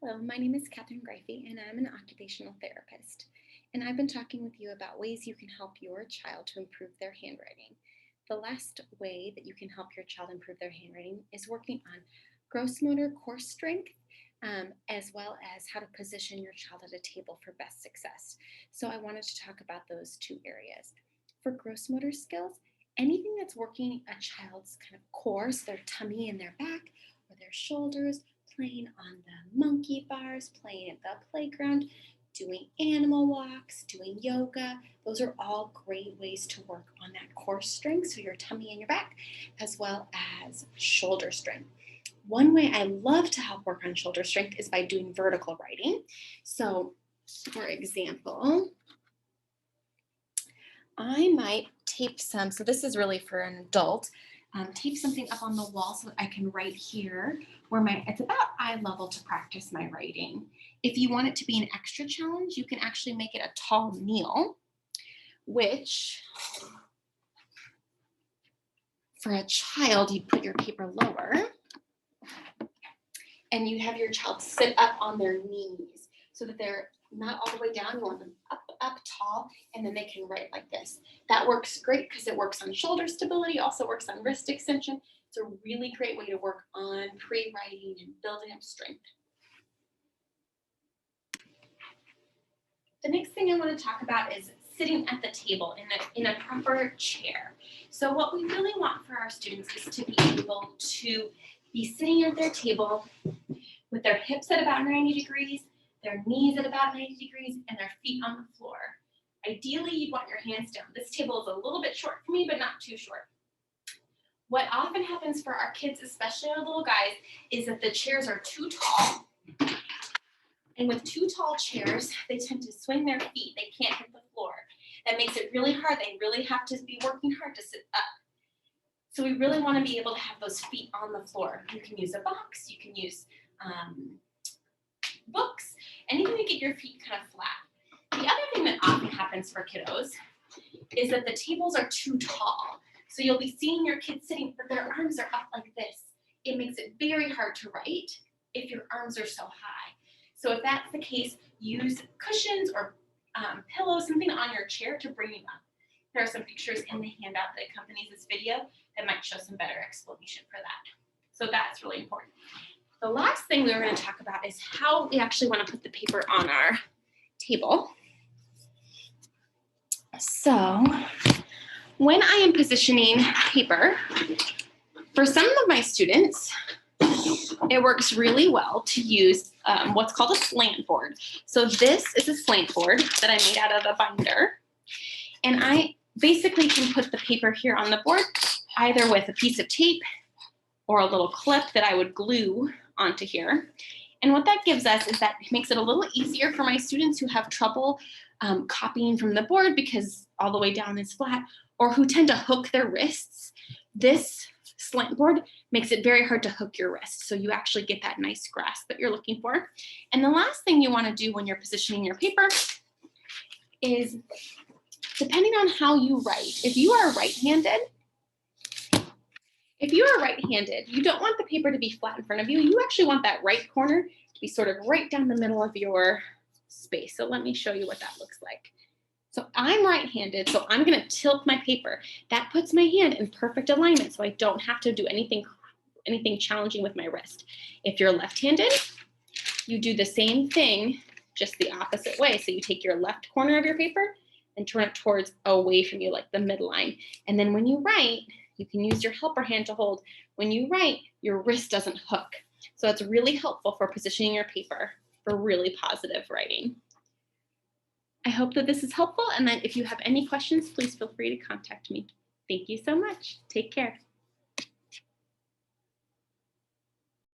Hello, my name is Greife, and I'm an occupational therapist. And I've been talking with you about ways you can help your child to improve their handwriting. The last way that you can help your child improve their handwriting is working on gross motor core strength, as well as how to position your child at a table for best success. So I wanted to talk about those two areas. For gross motor skills, anything that's working a child's kind of core, so their tummy and their back, or their shoulders, playing on the monkey bars, playing at the playground, doing animal walks, doing yoga. Those are all great ways to work on that core strength, so your tummy and your back, as well as shoulder strength. One way I love to help work on shoulder strength is by doing vertical writing. So, for example, I might tape some, so this is really for an adult, tape something up on the wall so that I can write here where it's about eye level to practice my writing. If you want it to be an extra challenge, you can actually make it a tall kneel, which for a child, you'd put your paper lower and you have your child sit up on their knees so that they're not all the way down. You want them up tall, and then they can write like this. That works great because it works on shoulder stability, also works on wrist extension. It's a really great way to work on pre-writing and building up strength. The next thing I want to talk about is sitting at the table in a proper chair. So what we really want for our students is to be able to be sitting at their table with their hips at about 90 degrees, their knees at about 90 degrees, and their feet on the floor. Ideally, you'd want your hands down. This table is a little bit short for me, but not too short. What often happens for our kids, especially our little guys, is that the chairs are too tall. And with too tall chairs, they tend to swing their feet. They can't hit the floor. That makes it really hard. They really have to be working hard to sit up. So we really want to be able to have those feet on the floor. You can use a box. You can use books, anything to get your feet kind of flat. The other thing that often happens for kiddos is that the tables are too tall. So you'll be seeing your kids sitting, but their arms are up like this. It makes it very hard to write if your arms are so high. So if that's the case, use cushions or pillows, something on your chair to bring you up. There are some pictures in the handout that accompanies this video that might show some better explanation for that. So that's really important. The last thing we were going to talk about is how we actually want to put the paper on our table. So when I am positioning paper, for some of my students, it works really well to use what's called a slant board. So this is a slant board that I made out of a binder. And I basically can put the paper here on the board, either with a piece of tape or a little clip that I would glue onto here. And what that gives us is that it makes it a little easier for my students who have trouble copying from the board because all the way down is flat, or who tend to hook their wrists. This slant board makes it very hard to hook your wrist, so you actually get that nice grasp that you're looking for. And the last thing you want to do when you're positioning your paper is, depending on how you write, if you are right-handed, you don't want the paper to be flat in front of you. You actually want that right corner to be sort of right down the middle of your space. So let me show you what that looks like. So I'm right-handed, so I'm going to tilt my paper. That puts my hand in perfect alignment, so I don't have to do anything challenging with my wrist. If you're left-handed, you do the same thing, just the opposite way. So you take your left corner of your paper and turn it towards away from you, like the midline. And then when you write, you can use your helper hand to hold. When you write, your wrist doesn't hook. So it's really helpful for positioning your paper for really positive writing. I hope that this is helpful, and that if you have any questions, please feel free to contact me. Thank you so much. Take care.